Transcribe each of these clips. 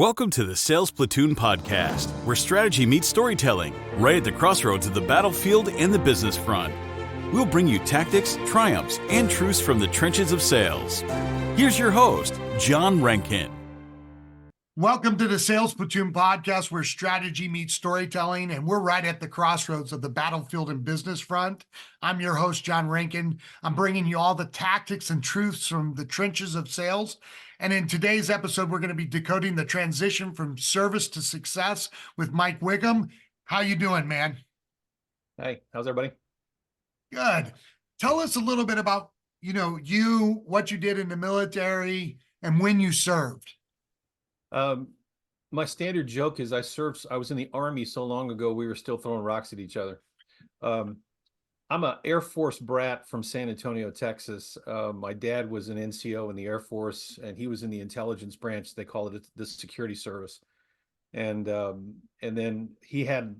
Welcome to the Sales Platoon podcast, where strategy meets storytelling, right at the crossroads of the battlefield and the business front. We'll bring you tactics, triumphs, and truths from the trenches of sales. Here's your host, John Rankin. Welcome to the Sales Platoon podcast, where strategy meets storytelling, and we're right at the crossroads of the battlefield and business front. I'm your host, John Rankin. I'm bringing you all the tactics and truths from the trenches of sales. And in today's episode, we're going to be decoding the transition from service to success with Mike Wickham. How you doing, man? Hey, how's everybody? Good. Tell us a little bit about, what you did in the military and when you served. My standard joke is I was in the Army so long ago, we were still throwing rocks at each other. I'm an Air Force brat from San Antonio, Texas. My dad was an NCO in the Air Force, and he was in the intelligence branch. They call it the security service. And then he had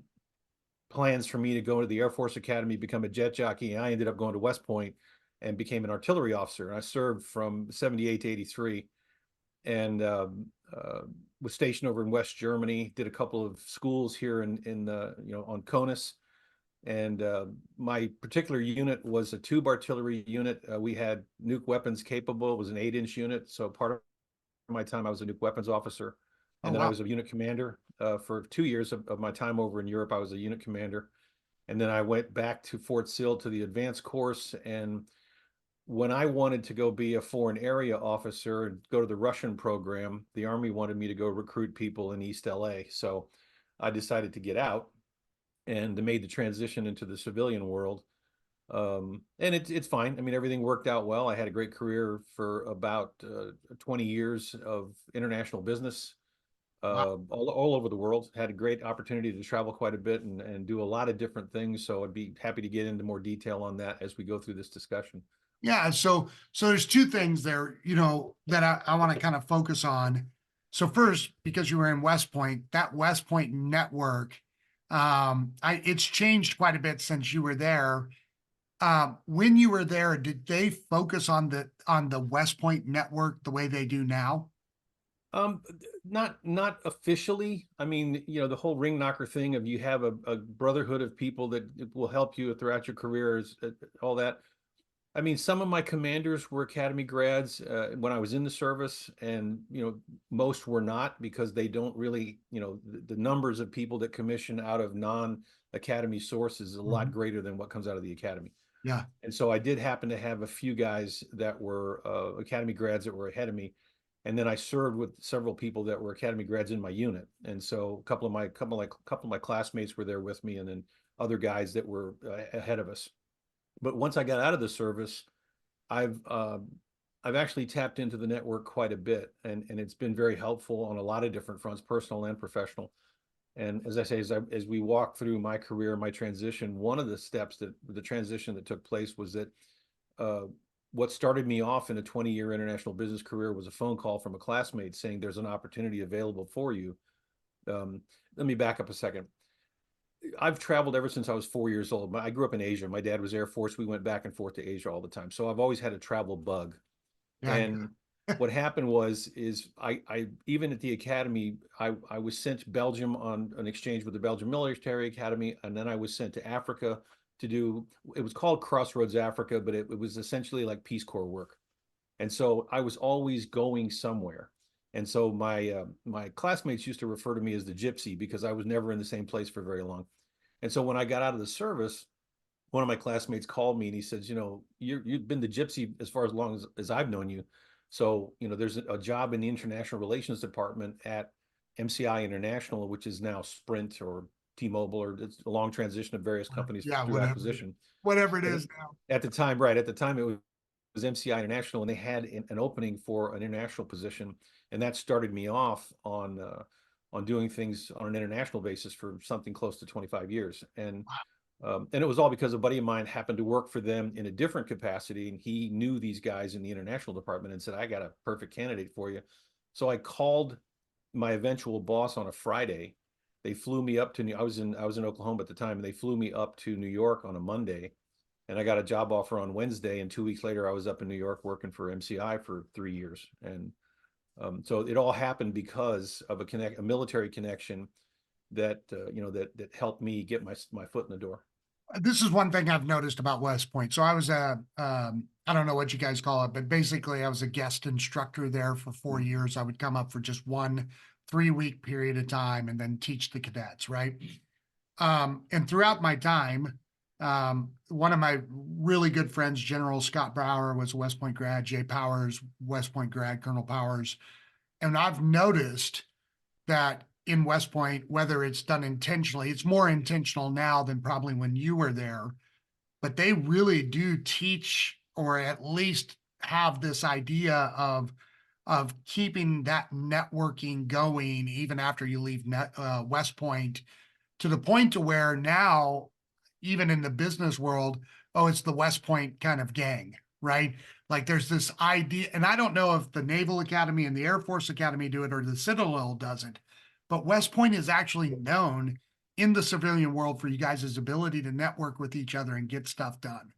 plans for me to go to the Air Force Academy, become a jet jockey. And I ended up going to West Point and became an artillery officer. I served from 78 to 83 and was stationed over in West Germany, did a couple of schools here on Conus. And my particular unit was a tube artillery unit. We had nuke weapons capable. It was an 8-inch unit. So part of my time, I was a nuke weapons officer. And then I was a unit commander. For 2 years of my time over in Europe, I was a unit commander. And then I went back to Fort Sill to the advanced course. And when I wanted to go be a foreign area officer and go to the Russian program, the Army wanted me to go recruit people in East LA. So I decided to get out and made the transition into the civilian world. And it's fine. I mean, everything worked out well. I had a great career for about 20 years of international business all over the world. Had a great opportunity to travel quite a bit and do a lot of different things. So I'd be happy to get into more detail on that as we go through this discussion. Yeah, so there's two things there, that I want to kind of focus on. So first, because you were in West Point, that West Point network, it's changed quite a bit since you were there. When you were there, did they focus on the West Point network the way they do now? Not officially. I mean, the whole ring knocker thing of you have a brotherhood of people that will help you throughout your careers, all that. I mean, some of my commanders were academy grads when I was in the service, and most were not, because they don't really, the numbers of people that commission out of non-academy sources is a lot greater than what comes out of the academy. Yeah. And so I did happen to have a few guys that were academy grads that were ahead of me, and then I served with several people that were academy grads in my unit. And so a couple of my classmates were there with me, and then other guys that were ahead of us. But once I got out of the service, I've actually tapped into the network quite a bit, and it's been very helpful on a lot of different fronts, personal and professional. And as I say, as we walk through my career, my transition, one of the steps that the transition that took place was that what started me off in a 20-year international business career was a phone call from a classmate saying there's an opportunity available for you. Let me back up a second. I've traveled ever since I was 4 years old. I grew up in Asia. My dad was Air Force. We went back and forth to Asia all the time. So I've always had a travel bug. Yeah. And what happened is I even at the academy, I was sent to Belgium on an exchange with the Belgian Military Academy. And then I was sent to Africa to do, it was called Crossroads Africa, but it was essentially like Peace Corps work. And so I was always going somewhere. And so my classmates used to refer to me as the gypsy, because I was never in the same place for very long. And so when I got out of the service, one of my classmates called me and he says, you've been the gypsy as far as I've known you. So, there's a job in the international relations department at MCI International, which is now Sprint or T-Mobile, or it's a long transition of various companies through acquisition. Whatever it is now. At the time, right. At the time, it was MCI International, and they had an opening for an international position. And that started me off on doing things on an international basis for something close to 25 years. And it was all because a buddy of mine happened to work for them in a different capacity, and he knew these guys in the international department and said, I got a perfect candidate for you. So I called my eventual boss on a Friday. They flew me up to I was in Oklahoma at the time, and they flew me up to New York on a Monday, and I got a job offer on Wednesday. And 2 weeks later, I was up in New York working for MCI for 3 years. And So it all happened because of a military connection that that helped me get my foot in the door. This is one thing I've noticed about West Point. So I was I don't know what you guys call it, but basically I was a guest instructor there for 4 years. I would come up for just 1 3-week period of time and then teach the cadets, right? And throughout my time, one of my really good friends, General Scott Brower, was a West Point grad, Jay Powers, West Point grad, Colonel Powers. And I've noticed that in West Point, whether it's done intentionally, it's more intentional now than probably when you were there, but they really do teach, or at least have this idea of keeping that networking going even after you leave West Point, to the point to where now, even in the business world, oh, it's the West Point kind of gang, right? Like there's this idea, and I don't know if the Naval Academy and the Air Force Academy do it or the Citadel doesn't, but West Point is actually known in the civilian world for you guys' ability to network with each other and get stuff done.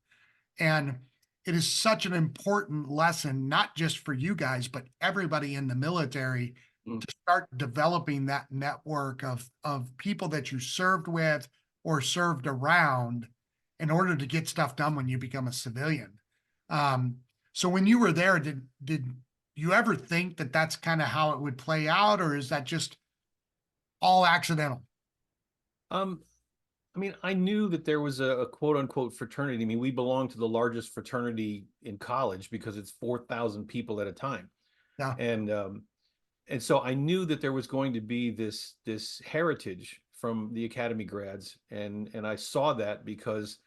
And it is such an important lesson, not just for you guys, but everybody in the military, to start developing that network of people that you served with or served around in order to get stuff done when you become a civilian. So when you were there, did you ever think that that's kind of how it would play out, or is that just all accidental? I mean, I knew that there was a quote unquote fraternity. I mean, we belong to the largest fraternity in college because it's 4,000 people at a time. Yeah. And so I knew that there was going to be this heritage from the academy grads, and I saw that because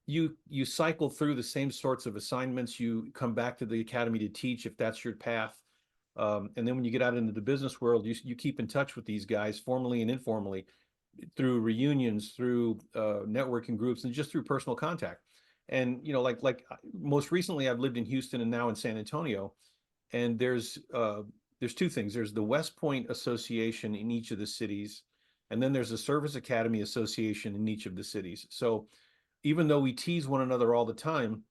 you cycle through the same sorts of assignments. You come back to the academy to teach if that's your path, and then when you get out into the business world, you keep in touch with these guys formally and informally through reunions, through networking groups, and just through personal contact. And like most recently, I've lived in Houston and now in San Antonio, and there's two things. There's the West Point Association in each of the cities, and then there's a Service Academy Association in each of the cities. So even though we tease one another all the time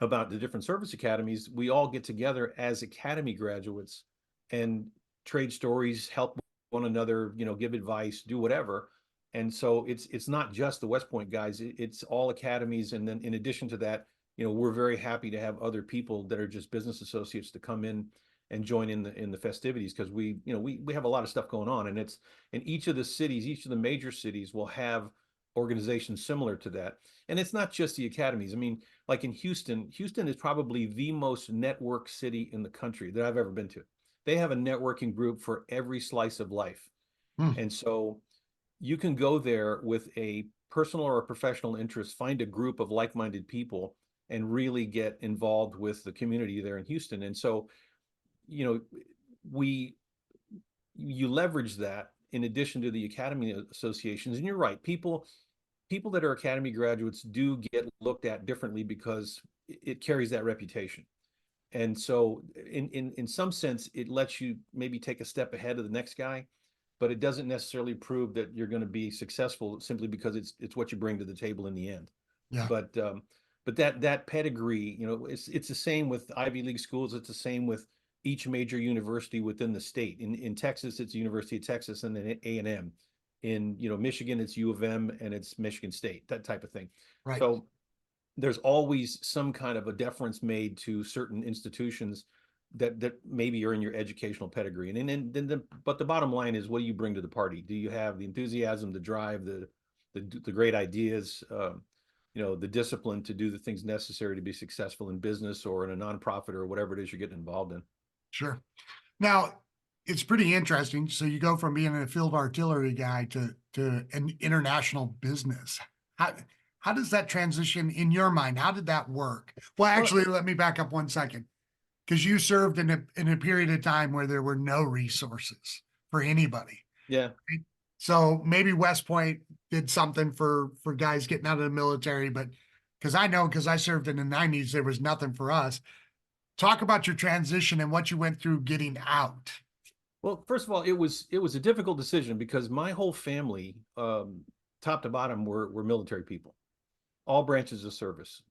about the different service academies, we all get together as academy graduates and trade stories, help one another, give advice, do whatever. And so it's not just the West Point guys, it's all academies. And then in addition to that, we're very happy to have other people that are just business associates to come in and join in the festivities, because we have a lot of stuff going on, and it's in each of the cities, each of the major cities will have organizations similar to that. And it's not just the academies. I mean, like in Houston is probably the most networked city in the country that I've ever been to. They have a networking group for every slice of life. And so you can go there with a personal or a professional interest, find a group of like-minded people, and really get involved with the community there in Houston. And so you leverage that in addition to the academy associations. And you're right, people that are academy graduates do get looked at differently because it carries that reputation. And so in some sense, it lets you maybe take a step ahead of the next guy, but it doesn't necessarily prove that you're going to be successful simply because it's what you bring to the table in the end. Yeah. But that pedigree, it's the same with Ivy League schools. It's the same with each major university within the state. In Texas, it's University of Texas and then A&M. In Michigan, it's U of M and it's Michigan State, that type of thing. Right. So there's always some kind of a deference made to certain institutions that maybe are in your educational pedigree. And then but the bottom line is, what do you bring to the party? Do you have the enthusiasm, the drive, the great ideas, the discipline to do the things necessary to be successful in business or in a nonprofit or whatever it is you're getting involved in? Sure. Now, it's pretty interesting. So you go from being a field artillery guy to an international business. How does that transition in your mind? How did that work? Well, actually, let me back up 1 second, because you served in a period of time where there were no resources for anybody. Yeah. Right? So maybe West Point did something for guys getting out of the military, but because I served in the 90s, there was nothing for us. Talk about your transition and what you went through getting out. Well, first of all, it was a difficult decision because my whole family, top to bottom, were military people, all branches of service.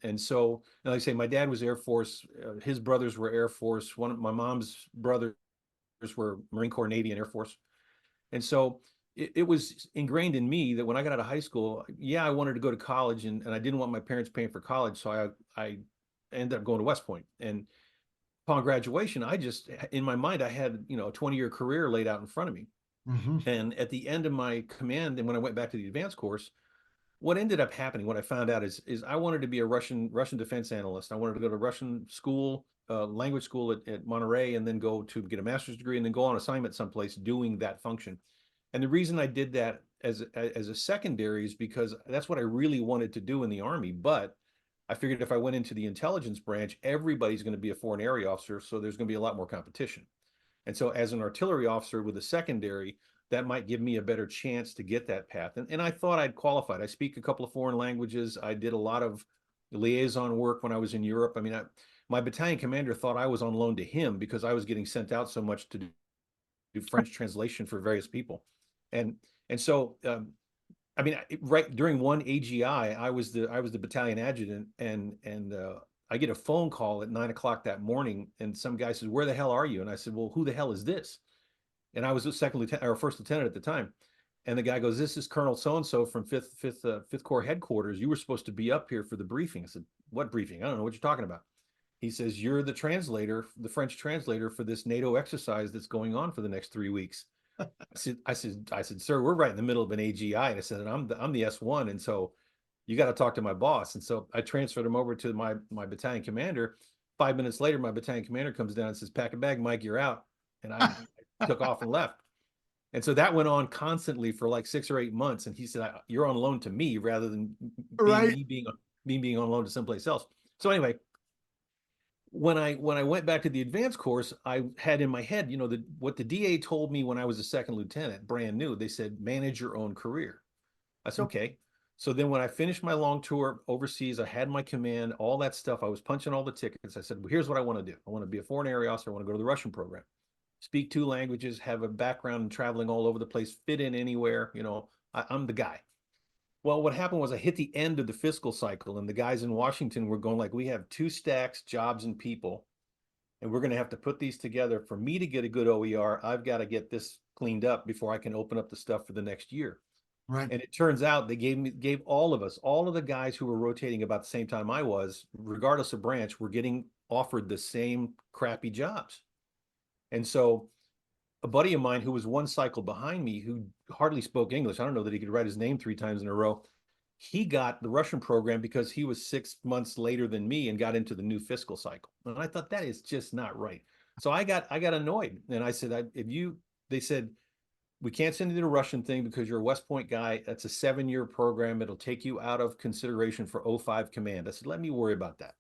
And so, like I say, my dad was Air Force. His brothers were Air Force. One of my mom's brothers were Marine Corps, Navy, and Air Force. And so it was ingrained in me that when I got out of high school, yeah, I wanted to go to college, and I didn't want my parents paying for college. So I ended up going to West Point. And upon graduation, I just, in my mind, I had, a 20-year career laid out in front of me. Mm-hmm. And at the end of my command, and when I went back to the advanced course, what ended up happening, what I found out is I wanted to be a Russian defense analyst. I wanted to go to Russian school, language school at Monterey, and then go to get a master's degree, and then go on assignment someplace doing that function. And the reason I did that as a secondary is because that's what I really wanted to do in the Army. But I figured if I went into the intelligence branch, everybody's going to be a foreign area officer, so there's going to be a lot more competition. And so as an artillery officer with a secondary, that might give me a better chance to get that path. And I thought I'd qualified. I speak a couple of foreign languages. I did a lot of liaison work when I was in Europe. I mean, my battalion commander thought I was on loan to him because I was getting sent out so much to do French translation for various people. And so, I mean, right during one AGI, I was the battalion adjutant, and I get a phone call at 9 o'clock that morning, and some guy says, "Where the hell are you?" And I said, "Well, who the hell is this?" And I was a second lieutenant or first lieutenant at the time. And the guy goes, "This is Colonel so-and-so from Fifth Corps headquarters. You were supposed to be up here for the briefing." I said, "What briefing? I don't know what you're talking about." He says, "You're the translator, the French translator for this NATO exercise that's going on for the next 3 weeks." I said, "Sir, we're right in the middle of an AGI." And I said, "I'm the S1. And so you got to talk to my boss." And so I transferred him over to my battalion commander. 5 minutes later, my battalion commander comes down and says, "Pack a bag, Mike, you're out." And I took off and left. And so that went on constantly for like 6 or 8 months. And he said, "You're on loan to me rather than me being on loan to someplace else." So anyway, when I went back to the advanced course, I had in my head, what the DA told me when I was a second lieutenant, brand new. They said, "Manage your own career." I said, "Okay." So then when I finished my long tour overseas, I had my command, all that stuff. I was punching all the tickets. I said, "Well, here's what I want to do. I want to be a foreign area officer. I want to go to the Russian program, speak 2 languages, have a background in traveling all over the place, fit in anywhere. I'm the guy." Well, what happened was I hit the end of the fiscal cycle, and the guys in Washington were going like, "We have 2 stacks, jobs and people, and we're going to have to put these together. For me to get a good OER, I've got to get this cleaned up before I can open up the stuff for the next year." Right. And it turns out they gave all of the guys who were rotating about the same time I was, regardless of branch, were getting offered the same crappy jobs. And so a buddy of mine who was 1 cycle behind me, who hardly spoke English, I don't know that he could write his name 3 times in a row, he got the Russian program because he was 6 months later than me and got into the new fiscal cycle. And I thought, that is just not right. So I got annoyed, and I said, they said, "We can't send you to the Russian thing because you're a West Point guy. That's a 7-year program. It'll take you out of consideration for 05 command." I said, "Let me worry about that."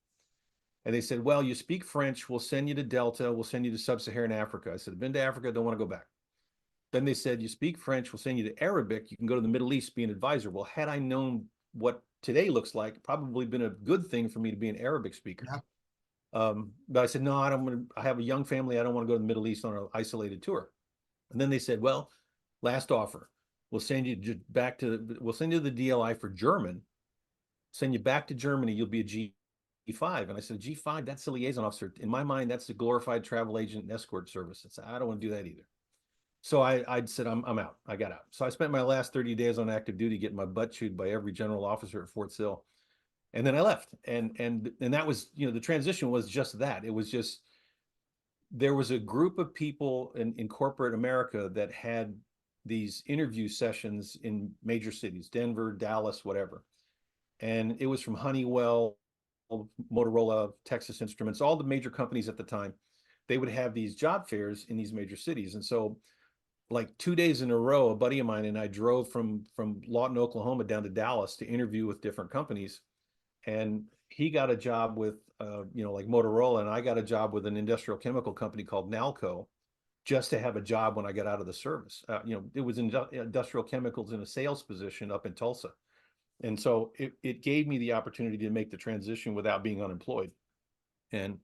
And they said, "Well, you speak French. We'll send you to Delta. We'll send you to Sub-Saharan Africa." I said, "I've been to Africa. Don't want to go back." Then they said, "You speak French. We'll send you to Arabic. You can go to the Middle East, be an advisor." Well, had I known what today looks like, probably been a good thing for me to be an Arabic speaker. Yeah. But I said, "No, I have a young family. I don't want to go to the Middle East on an isolated tour." And then they said, "Well, last offer. We'll send you to the DLI for German. Send you back to Germany. You'll be a G5." And I said, "G5, that's a liaison officer. In my mind, that's a glorified travel agent and escort service." I said, "I don't want to do that either." So I said, I'm out. I got out. So I spent my last 30 days on active duty getting my butt chewed by every general officer at Fort Sill. And then I left. And that was, the transition was just that. It was just, there was a group of people in corporate America that had these interview sessions in major cities, Denver, Dallas, whatever. And it was from Honeywell, Motorola, Texas Instruments, all the major companies at the time. They would have these job fairs in these major cities. And so like 2 days in a row, a buddy of mine and I drove from Lawton, Oklahoma down to Dallas to interview with different companies. And he got a job with, like Motorola, and I got a job with an industrial chemical company called Nalco, just to have a job when I got out of the service. It was industrial chemicals in a sales position up in Tulsa. And so it gave me the opportunity to make the transition without being unemployed. And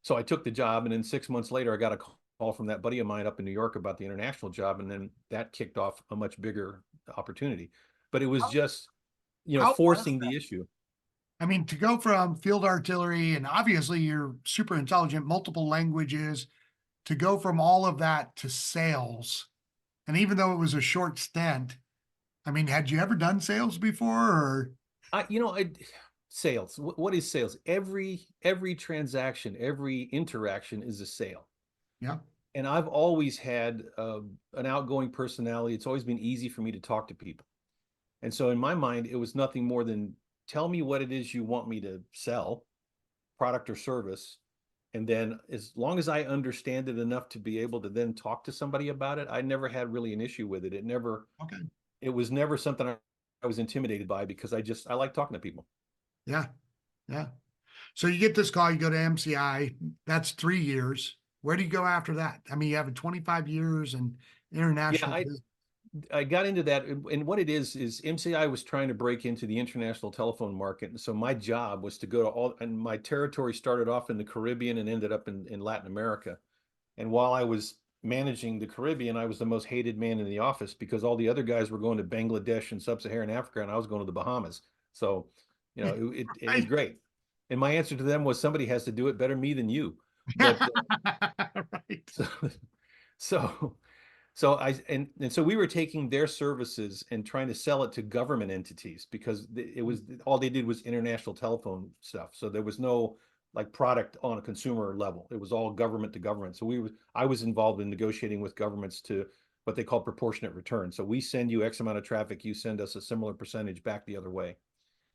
so I took the job, and then 6 months later, I got a call from that buddy of mine up in New York about the international job. And then that kicked off a much bigger opportunity. But it was just, forcing the issue. I mean, to go from field artillery, and obviously you're super intelligent, multiple languages, to go from all of that to sales, and even though it was a short stint, I mean, had you ever done sales before or? Sales. What is sales? Every transaction, every interaction is a sale. Yeah. And I've always had an outgoing personality. It's always been easy for me to talk to people. And so in my mind, it was nothing more than tell me what it is you want me to sell, product or service. And then as long as I understand it enough to be able to then talk to somebody about it, I never had really an issue with it. Okay. It was never something I was intimidated by because I like talking to people. Yeah. Yeah. So you get this call, you go to MCI, that's 3 years. Where do you go after that? I mean, you have 25 years and international Yeah, business. I got into that, and what it is MCI was trying to break into the international telephone market. And so my job was to go to all, and my territory started off in the Caribbean and ended up in Latin America. And while I was managing the Caribbean, I was the most hated man in the office because all the other guys were going to Bangladesh and sub-Saharan Africa, and I was going to the Bahamas. So, it was Right. great. And my answer to them was somebody has to do it better me than you. But Right. so, so so and so we were taking their services and trying to sell it to government entities because it was all they did was international telephone stuff. So there was no like product on a consumer level. It was all government to government. So I was involved in negotiating with governments to what they call proportionate return. So we send you X amount of traffic, you send us a similar percentage back the other way.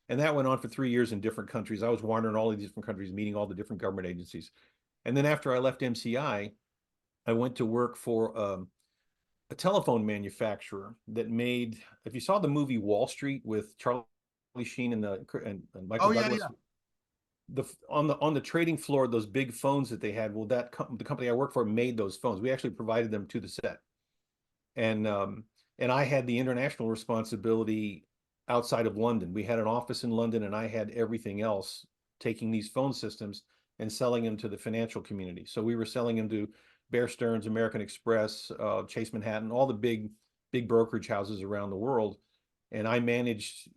And that went on for 3 years in different countries. I was wandering all of these different countries, meeting all the different government agencies. And then after I left MCI, I went to work for a telephone manufacturer that made, if you saw the movie Wall Street with Charlie Sheen and Michael Oh, yeah, Douglas, yeah. on the trading floor, those big phones that they had, well, the company I worked for made those phones. We actually provided them to the set. And I had the international responsibility outside of London. We had an office in London, and I had everything else, taking these phone systems and selling them to the financial community. So we were selling them to Bear Stearns, American Express, Chase Manhattan, all the big brokerage houses around the world. And I managed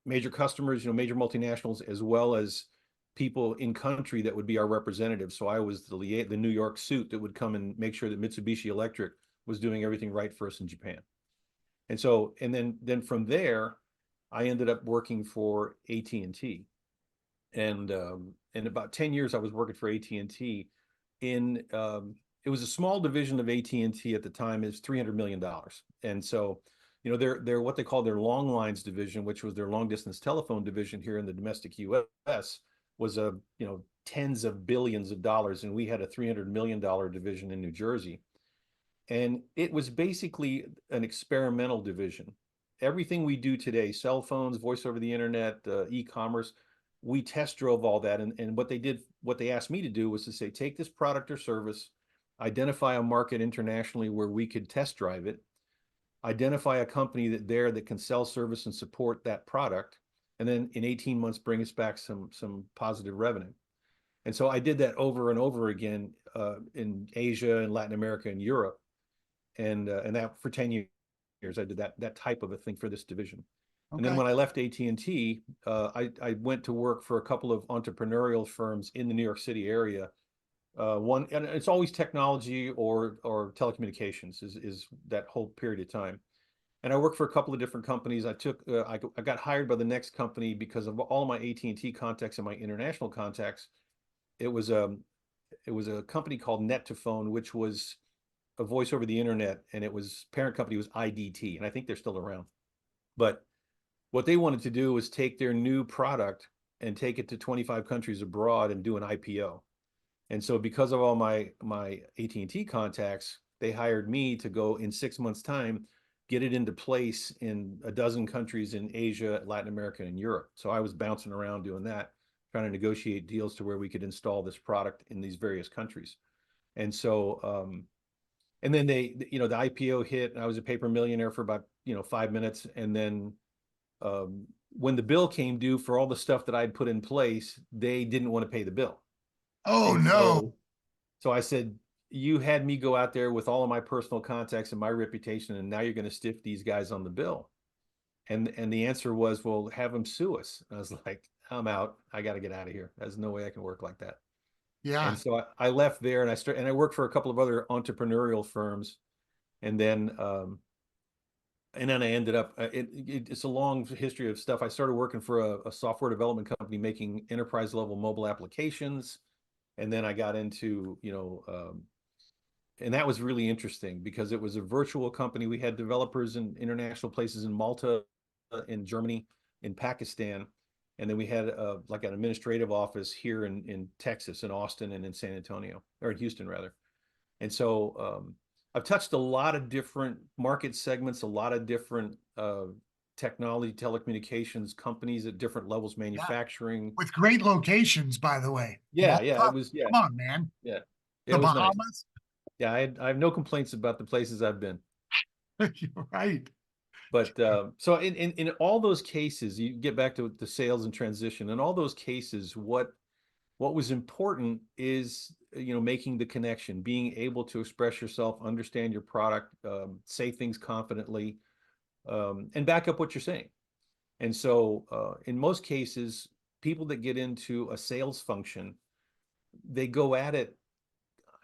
major customers, major multinationals, as well as people in country that would be our representatives. So I was the New York suit that would come and make sure that Mitsubishi Electric was doing everything right for us in Japan. And so, and then from there, I ended up working for AT&T. And in about 10 years, I was working for AT&T it was a small division of AT&T at the time. Is $300 million. And so, they're what they call their long lines division, which was their long distance telephone division here in the domestic US, was tens of billions of dollars. And we had a $300 million division in New Jersey. And it was basically an experimental division. Everything we do today, cell phones, voice over the internet, e-commerce, we test drove all that. And what they asked me to do was to say, take this product or service, identify a market internationally where we could test drive it, identify a company that can sell service and support that product, and then in 18 months, bring us back some positive revenue. And so I did that over and over again in Asia and Latin America and Europe. And that for 10 years, I did that type of a thing for this division. Okay. And then when I left AT&T, I went to work for a couple of entrepreneurial firms in the New York City area. One, and it's always technology or telecommunications is that whole period of time. And I worked for a couple of different companies. I got hired by the next company because of all my AT&T contacts and my international contacts. It was a company called Net2Phone, which was a voice over the internet, and parent company was IDT, and I think they're still around. But what they wanted to do was take their new product and take it to 25 countries abroad and do an IPO. And so because of all my AT&T contacts, they hired me to go in 6 months' time, get it into place in a dozen countries in Asia, Latin America, and Europe. So I was bouncing around doing that, trying to negotiate deals to where we could install this product in these various countries. And so, and then the IPO hit, and I was a paper millionaire for about 5 minutes. And then when the bill came due for all the stuff that I'd put in place, they didn't want to pay the bill. Oh, no. So I said, you had me go out there with all of my personal contacts and my reputation, and now you're going to stiff these guys on the bill. And the answer was, well, have them sue us. And I was like, I'm out. I got to get out of here. There's no way I can work like that. Yeah. And so I left there and I worked for a couple of other entrepreneurial firms. And then I ended up, it's a long history of stuff. I started working for a software development company making enterprise level mobile applications. And then I got into, and that was really interesting because it was a virtual company. We had developers in international places in Malta, in Germany, in Pakistan. And then we had like an administrative office here in Texas, in Austin, and in San Antonio, or in Houston rather. And so I've touched a lot of different market segments, a lot of different technology, telecommunications companies at different levels, Yeah. manufacturing. With great locations, by the way. Yeah, Malta, it was, yeah, come on, man. yeah, The it was nice. Bahamas. Yeah, I have no complaints about the places I've been. You're right. But so in all those cases, you get back to the sales and transition. In all those cases, what was important is making the connection, being able to express yourself, understand your product, say things confidently, and back up what you're saying. And so in most cases, people that get into a sales function, they go at it,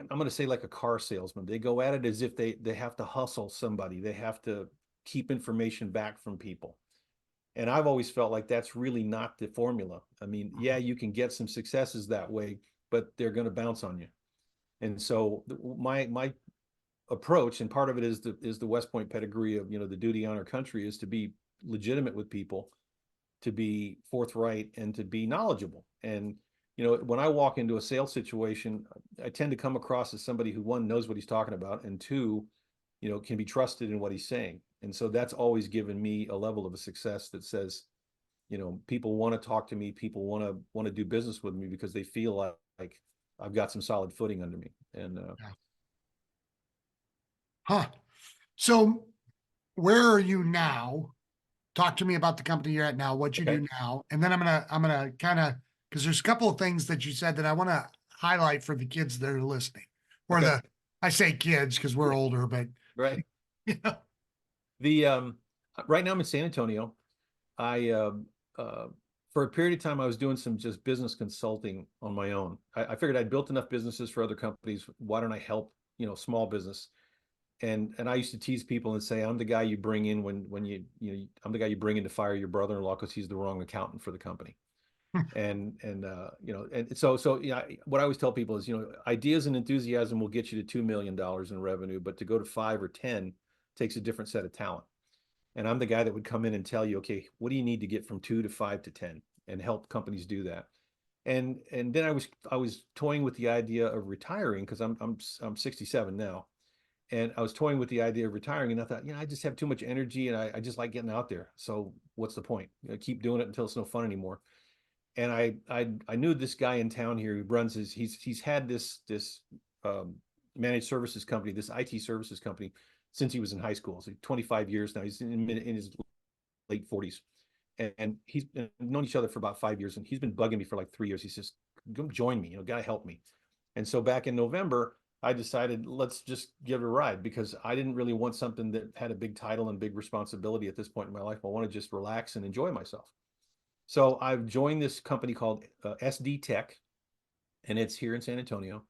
I'm going to say like a car salesman. They go at it as if they have to hustle somebody. They have to keep information back from people. And I've always felt like that's really not the formula. I mean, yeah, you can get some successes that way, but they're going to bounce on you. And so my approach, and part of it is the West Point pedigree of, the duty, honor, country, is to be legitimate with people, to be forthright, and to be knowledgeable. And when I walk into a sales situation, I tend to come across as somebody who, one, knows what he's talking about, and two, can be trusted in what he's saying. And so that's always given me a level of a success that says, people want to talk to me, people want to do business with me because they feel like I've got some solid footing under me. And Huh. So where are you now? Talk to me about the company you're at now, what you do now. And then I'm gonna kind of, because there's a couple of things that you said that I want to highlight for the kids that are listening. Or Okay. I say kids because we're older, but right. yeah. The right now I'm in San Antonio. I for a period of time I was doing some just business consulting on my own. I figured I'd built enough businesses for other companies. Why don't I help, small business? And I used to tease people and say, I'm the guy you bring in when I'm the guy you bring in to fire your brother-in-law because he's the wrong accountant for the company. and so yeah, what I always tell people is, ideas and enthusiasm will get you to $2 million in revenue, but to go to 5 or 10 takes a different set of talent. And I'm the guy that would come in and tell you, okay, what do you need to get from 2 to 5 to 10, and help companies do that. And then I was toying with the idea of retiring because I'm 67 now. And I was toying with the idea of retiring, and I thought, I just have too much energy, and I just like getting out there. So what's the point? Keep doing it until it's no fun anymore. And I knew this guy in town here who runs he's had this managed services company, this IT services company, since he was in high school. So 25 years now. He's in his late 40s, and he's known each other for about 5 years. And he's been bugging me for like 3 years. He says, "Come join me, gotta help me." And so back in November, I decided, let's just give it a ride, because I didn't really want something that had a big title and big responsibility at this point in my life. I want to just relax and enjoy myself. So I've joined this company called SD Tech, and it's here in San Antonio.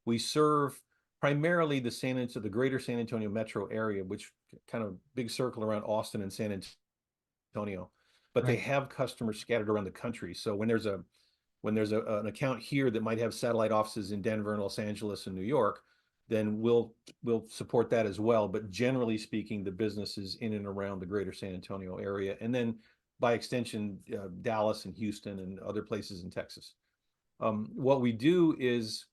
We serve primarily the greater San Antonio metro area, which kind of big circle around Austin and San Antonio, but Right. They have customers scattered around the country. So when there's an account here that might have satellite offices in Denver and Los Angeles and New York, then we'll support that as well. But generally speaking, the business is in and around the greater San Antonio area, and then by extension, Dallas and Houston and other places in Texas. What we do is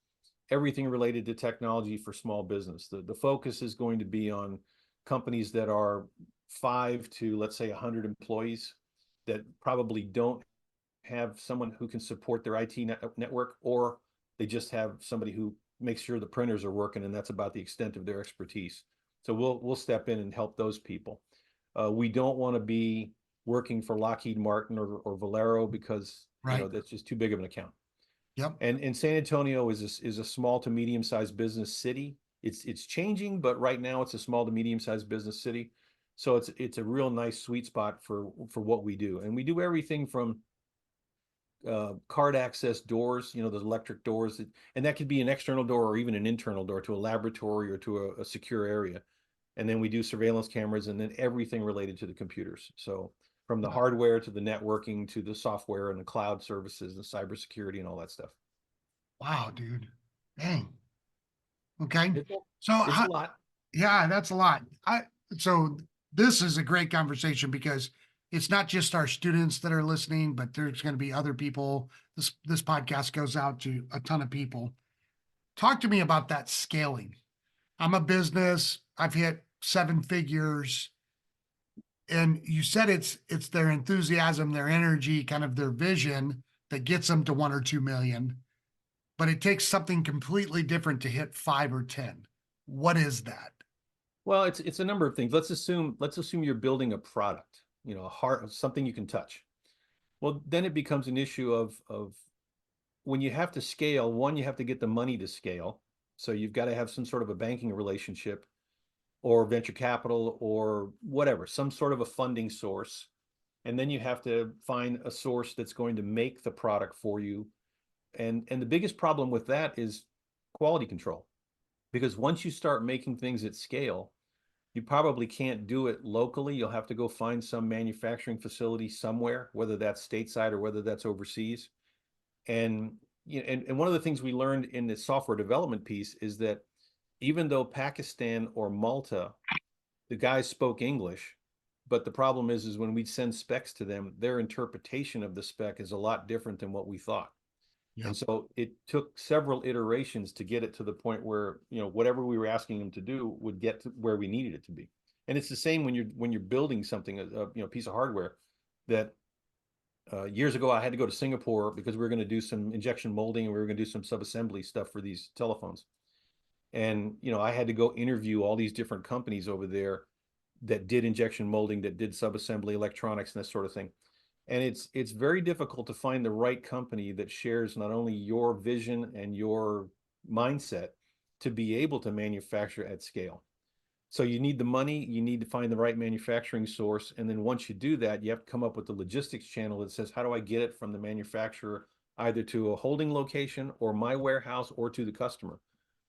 everything related to technology for small business. The focus is going to be on companies that are 5 to, let's say, 100 employees that probably don't have someone who can support their IT network, or they just have somebody who makes sure the printers are working, and that's about the extent of their expertise. So we'll step in and help those people. We don't want to be working for Lockheed Martin or Valero, because Right. that's just too big of an account. Yep. And San Antonio is a small to medium sized business city. It's changing, but right now it's a small to medium sized business city. So it's a real nice sweet spot for what we do. And we do everything from card access doors, those electric doors, and that could be an external door or even an internal door to a laboratory or to a secure area. And then we do surveillance cameras and then everything related to the computers. So from the hardware to the networking to the software and the cloud services and cybersecurity and all that stuff. Wow, dude. Dang. Okay. It's a, So it's a lot. yeah, that's a lot. So this is a great conversation because it's not just our students that are listening, but there's going to be other people. This podcast goes out to a ton of people. Talk to me about that scaling. I'm a business. I've hit 7 figures. And you said it's their enthusiasm, their energy, kind of their vision that gets them to 1 or 2 million. But it takes something completely different to hit 5 or 10. What is that? Well, it's a number of things. Let's assume you're building a product, something you can touch. Well, then it becomes an issue of when you have to scale, one, you have to get the money to scale. So you've got to have some sort of a banking relationship or venture capital or whatever, some sort of a funding source. And then you have to find a source that's going to make the product for you. And the biggest problem with that is quality control. Because once you start making things at scale, you probably can't do it locally. You'll have to go find some manufacturing facility somewhere, whether that's stateside or whether that's overseas. And one of the things we learned in the software development piece is that even though Pakistan or Malta, the guys spoke English, but the problem is when we send specs to them, their interpretation of the spec is a lot different than what we thought. Yep. And so it took several iterations to get it to the point where, whatever we were asking them to do would get to where we needed it to be. And it's the same when you're building something, a piece of hardware that years ago I had to go to Singapore because we were going to do some injection molding and we were going to do some subassembly stuff for these telephones. And, I had to go interview all these different companies over there that did injection molding, that did subassembly electronics and that sort of thing. And it's very difficult to find the right company that shares not only your vision and your mindset to be able to manufacture at scale. So you need the money, you need to find the right manufacturing source. And then once you do that, you have to come up with the logistics channel that says, how do I get it from the manufacturer either to a holding location or my warehouse or to the customer?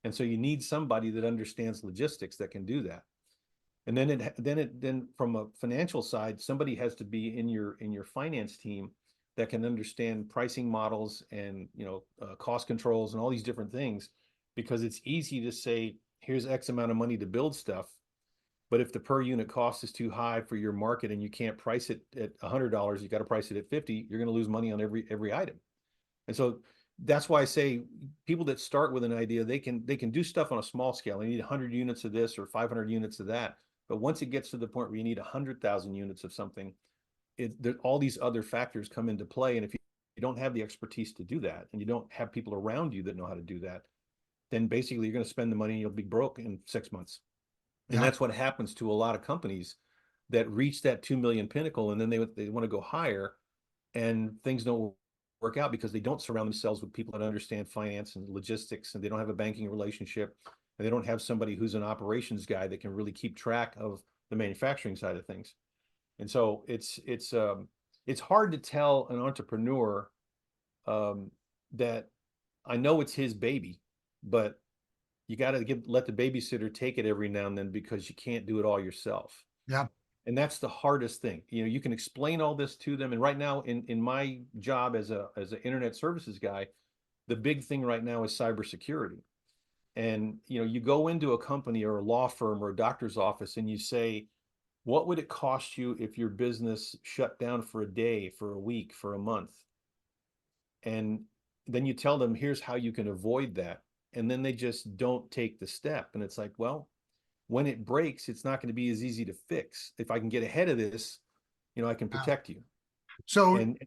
And so you need somebody that understands logistics that can do that. And then from a financial side, somebody has to be in your finance team that can understand pricing models and cost controls and all these different things, because it's easy to say, here's X amount of money to build stuff, but if the per unit cost is too high for your market and you can't price it at $100, you got to price it at 50, you're going to lose money on every item. And so that's why I say people that start with an idea, they can do stuff on a small scale. They need 100 units of this or 500 units of that. But once it gets to the point where you need 100,000 units of something, all these other factors come into play. And if you don't have the expertise to do that, and you don't have people around you that know how to do that, then basically you're going to spend the money and you'll be broke in 6 months. And that's what happens to a lot of companies that reach that 2 million pinnacle, and then they want to go higher, and things don't work out because they don't surround themselves with people that understand finance and logistics, and they don't have a banking relationship, and they don't have somebody who's an operations guy that can really keep track of the manufacturing side of things. And so it's hard to tell an entrepreneur that I know it's his baby, but you got to let the babysitter take it every now and then because you can't do it all yourself. Yeah. And that's the hardest thing. You can explain all this to them. And right now in my job as an internet services guy, the big thing right now is cybersecurity. And, you go into a company or a law firm or a doctor's office and you say, what would it cost you if your business shut down for a day, for a week, for a month? And then you tell them, here's how you can avoid that. And then they just don't take the step. And it's like, well, when it breaks, it's not going to be as easy to fix. If I can get ahead of this, I can protect you. So and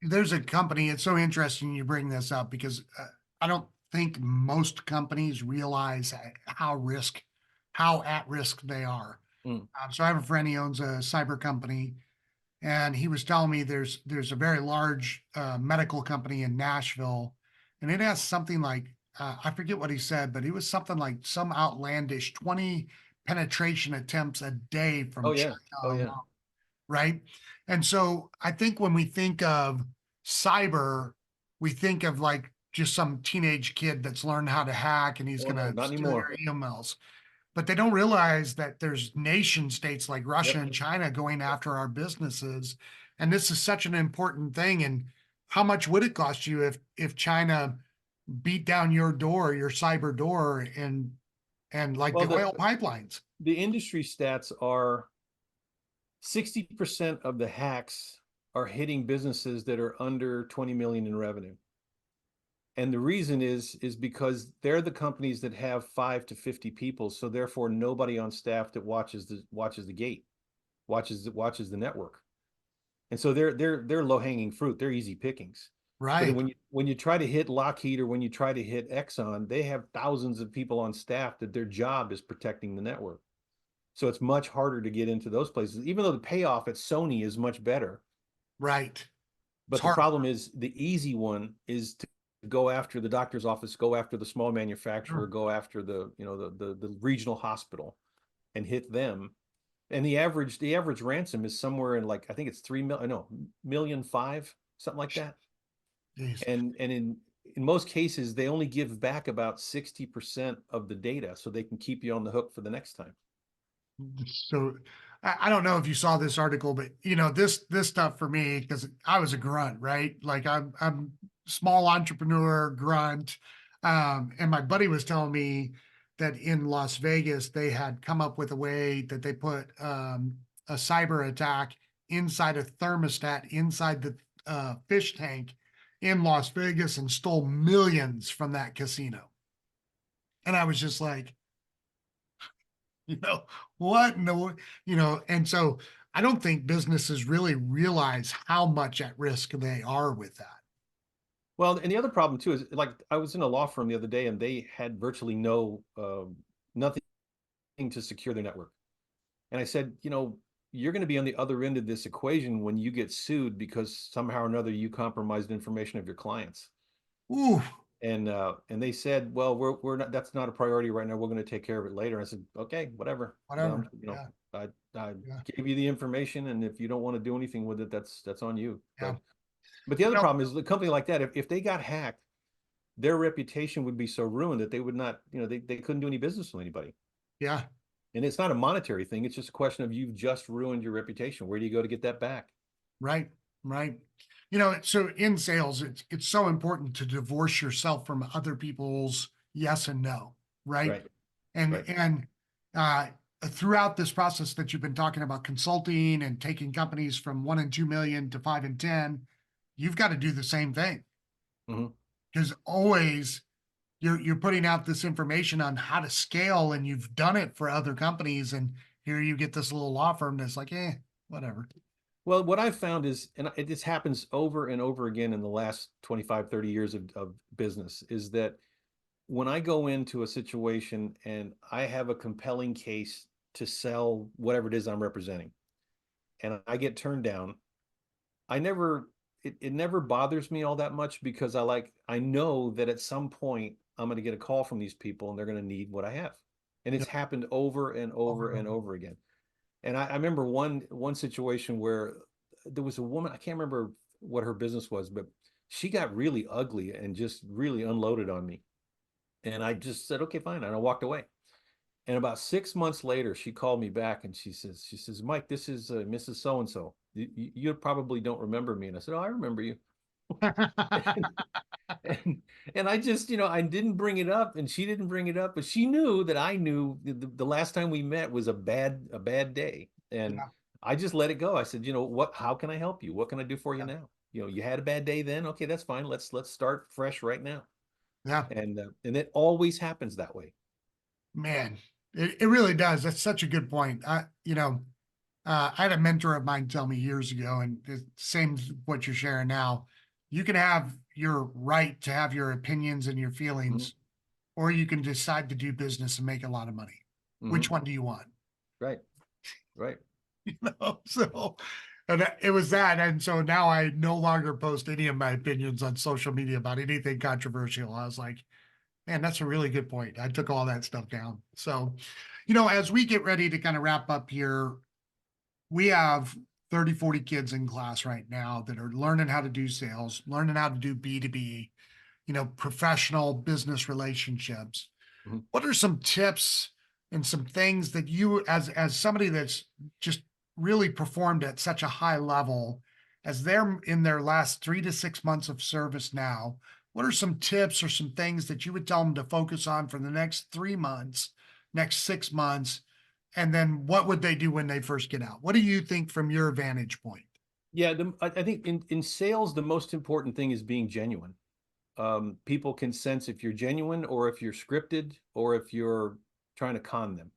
there's a company, it's so interesting you bring this up because I don't think most companies realize how at risk they are. So I have a friend, he owns a cyber company, and he was telling me there's a very large medical company in Nashville, and it has something like, I forget what he said, but it was something like some outlandish 20 penetration attempts a day from China alone, right? And so I think when we think of cyber, we think of like just some teenage kid that's learned how to hack and he's Oh, going no, to not steal anymore. your emails. But they don't realize that there's nation states like Russia Yep. and China going after our businesses. And this is such an important thing. And how much would it cost you if China beat down your door, your cyber door, and like Well, the oil pipelines? the industry stats are 60% of the hacks are hitting businesses that are under 20 million in revenue. And the reason is because they're the companies that have 5 to 50 people. So therefore nobody on staff that watches the gate, watches the network. And so they're low-hanging fruit. They're easy pickings. But Right. when you try to hit Lockheed or when you try to hit Exxon, they have thousands of people on staff that their job is protecting the network. So it's much harder to get into those places, even though the payoff at Sony is much better. Right. It's But the hard. problem is the easy one is to go after the doctor's office, go after the small manufacturer, go after the regional hospital and hit them. And the average ransom is somewhere in like, I think it's 3 million, no, 1.5 million, something like that. Jeez. And in most cases, they only give back about 60% of the data so they can keep you on the hook for the next time. So I don't know if you saw this article, but this stuff for me, because I was a grunt, right? Like I'm small entrepreneur grunt. And my buddy was telling me that in Las Vegas, they had come up with a way that they put a cyber attack inside a thermostat inside the fish tank in Las Vegas and stole millions from that casino. And I was just like, what in the, and so I don't think businesses really realize how much at risk they are with that. Well, and the other problem too is, like, I was in a law firm the other day and they had virtually nothing to secure their network. And I said, you're going to be on the other end of this equation when you get sued because somehow or another you compromised information of your clients. Ooh, And they said, well, we're not, that's not a priority right now. We're going to take care of it later. I said, okay, whatever. whatever. Yeah, I yeah, gave you the information, and if you don't want to do anything with it, that's on you. yeah. But the You other know, problem is the company like that, if they got hacked, their reputation would be so ruined that they would not, they couldn't do any business with anybody. yeah, And it's not a monetary thing. It's just a question of you've just ruined your reputation. Where do you go to get that back? right, right. So in sales, it's so important to divorce yourself from other people's yes and no, right? Right. And Right. uh, throughout this process that you've been talking about consulting and taking companies from 1 and 2 million to 5 and 10, you've got to do the same thing. Mhm. Because always you're putting out this information on how to scale, and you've done it for other companies, and here you get this little law firm that's like, whatever. Well, what I've found is, and this happens over and over again in the last 25, 30 years of business, is that when I go into a situation and I have a compelling case to sell whatever it is I'm representing, and I get turned down, it never bothers me all that much because I know that at some point I'm going to get a call from these people and they're going to need what I have. And it's Yeah, happened over and over and over again. And I remember one situation where there was a woman, I can't remember what her business was, but she got really ugly and just really unloaded on me. And I just said, okay, fine. And I walked away. And about 6 months later, she called me back and she says, Mike, this is Mrs. So-and-so. You probably don't remember me. And I said, oh, I remember you. and, and I just, I didn't bring it up and she didn't bring it up, but she knew that I knew the last time we met was a bad day. And yeah, I just let it go. I said, how can I help you? What can I do for you yeah, now? You had a bad day then. Okay, that's fine. Let's start fresh right now. yeah. And it always happens that way. Man, it really does. That's such a good point. I had a mentor of mine tell me years ago, and the same as what you're sharing now. You can have your right to have your opinions and your Mm-hmm. feelings, or you can decide to do business and make a lot of money. Mm-hmm. Which one do you want? Right. Right. So, and it was that. And so now I no longer post any of my opinions on social media about anything controversial. I was like, man, that's a really good point. I took all that stuff down. So, as we get ready to kind of wrap up here, we have 30, 40 kids in class right now that are learning how to do sales, learning how to do B2B, professional business relationships. Mhm. What are some tips and some things that you, as somebody that's just really performed at such a high level, as they're in their last 3 to 6 months of service now, what are some tips or some things that you would tell them to focus on for the next 3 months, next 6 months? And then what would they do when they first get out? What do you think from your vantage point? Yeah, I think in sales, the most important thing is being genuine. People can sense if you're genuine or if you're scripted or if you're trying to con them.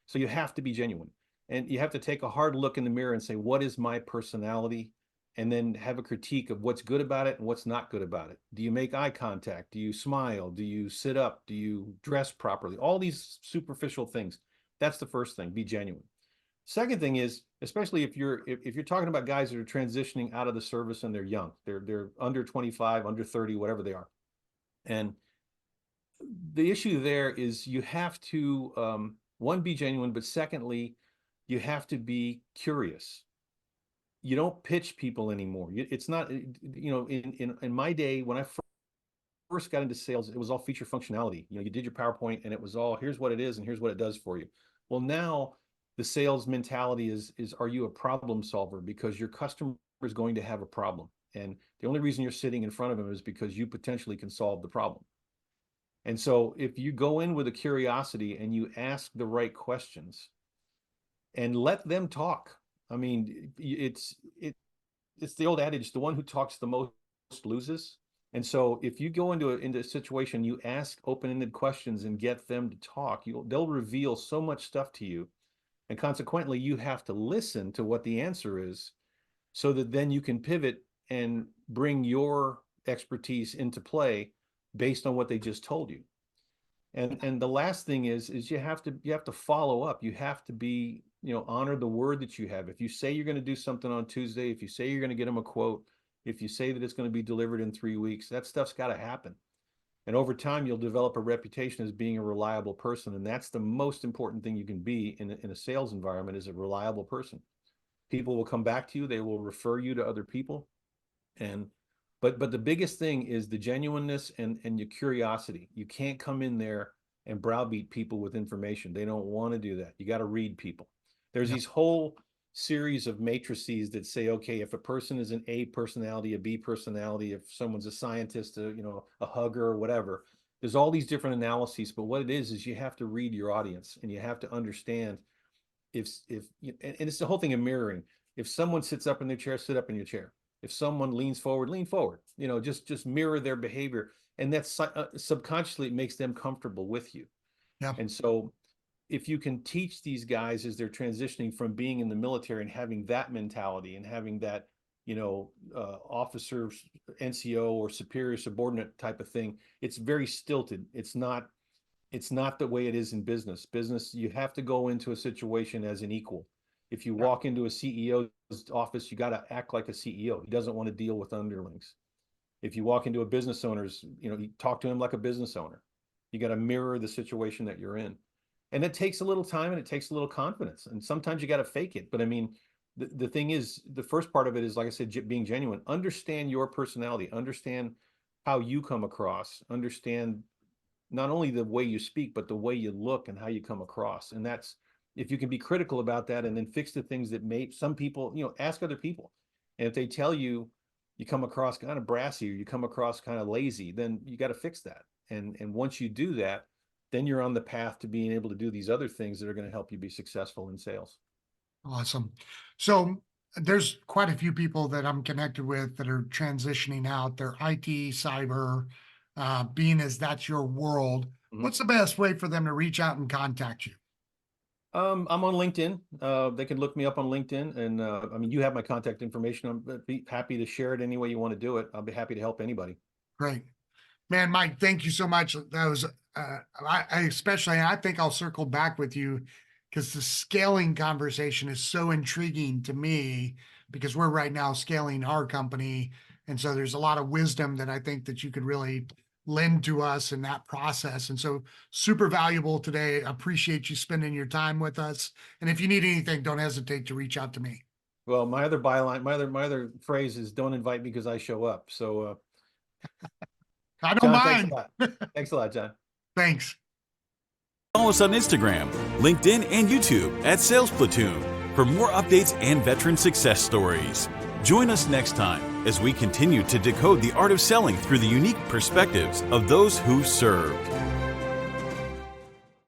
So you have to be genuine, and you have to take a hard look in the mirror and say, what is my personality? And then have a critique of what's good about it and what's not good about it. Do you make eye contact? Do you smile? Do you sit up? Do you dress properly? All these superficial things. That's the first thing. Be genuine. Second thing is, especially if you're talking about guys that are transitioning out of the service and they're young, they're under 25, under 30, whatever they are. And the issue there is you have to one, be genuine, but secondly, you have to be curious. You don't pitch people anymore. It's not, in my day when I first got into sales, it was all feature functionality. You did your PowerPoint and it was all, here's what it is and here's what it does for you. Well, now the sales mentality is are you a problem solver? Because your customer is going to have a problem. And the only reason you're sitting in front of them is because you potentially can solve the problem. And so if you go in with a curiosity and you ask the right questions and let them talk, I mean, it's the old adage, the one who talks the most loses. And so if you go into a situation, you ask open-ended questions and get them to talk, they'll reveal so much stuff to you. And consequently, you have to listen to what the answer is so that then you can pivot and bring your expertise into play based on what they just told you. And the last thing is you have to follow up. You have to be, honor the word that you have. If you say you're going to do something on Tuesday, if you say you're going to get them a quote, if you say that it's going to be delivered in 3 weeks, that stuff's got to happen. And over time, you'll develop a reputation as being a reliable person. And that's the most important thing you can be in a sales environment, is a reliable person. People will come back to you. They will refer you to other people. But the biggest thing is the genuineness and your curiosity. You can't come in there and browbeat people with information. They don't want to do that. You got to read people. There's these whole series of matrices that say, okay, if a person is an A personality, a B personality, if someone's a scientist, a hugger or whatever, there's all these different analyses. But what it is you have to read your audience and you have to understand and it's the whole thing of mirroring. If someone sits up in their chair, sit up in your chair. If someone leans forward, lean forward. Just mirror their behavior, and that's subconsciously it makes them comfortable with you. Yeah. And so if you can teach these guys as they're transitioning from being in the military and having that mentality and having that, officer, NCO or superior subordinate type of thing, it's very stilted. It's not the way it is in business. Business, you have to go into a situation as an equal. If you walk into a CEO's office, you got to act like a CEO. He doesn't want to deal with underlings. If you walk into a business owner's, you talk to him like a business owner. You got to mirror the situation that you're in. And it takes a little time and it takes a little confidence. And sometimes you got to fake it. But I mean, the thing is, the first part of it is, like I said, being genuine. Understand your personality. Understand how you come across. Understand not only the way you speak, but the way you look and how you come across. And that's, if you can be critical about that and then fix the things that may, some people, ask other people. And if they tell you, you come across kind of brassy or you come across kind of lazy, then you got to fix that. And once you do that, then you're on the path to being able to do these other things that are going to help you be successful in sales. Awesome. So there's quite a few people that I'm connected with that are transitioning out. They're IT, cyber, being as that's your world. Mhm. What's the best way for them to reach out and contact you? I'm on LinkedIn. They can look me up on LinkedIn. And I mean, you have my contact information. I'm be happy to share it any way you want to do it. I'll be happy to help anybody. Great. Man, Mike, thank you so much. That was, I think I'll circle back with you because the scaling conversation is so intriguing to me because we're right now scaling our company. And so there's a lot of wisdom that I think that you could really lend to us in that process. And so super valuable today. Appreciate you spending your time with us. And if you need anything, don't hesitate to reach out to me. Well, my other byline, my other phrase is "Don't invite me because I show up." So, I don't John, thanks mind. a lot. Thanks a lot, John. Thanks. Follow us on Instagram, LinkedIn, and YouTube at Sales Platoon for more updates and veteran success stories. Join us next time as we continue to decode the art of selling through the unique perspectives of those who served.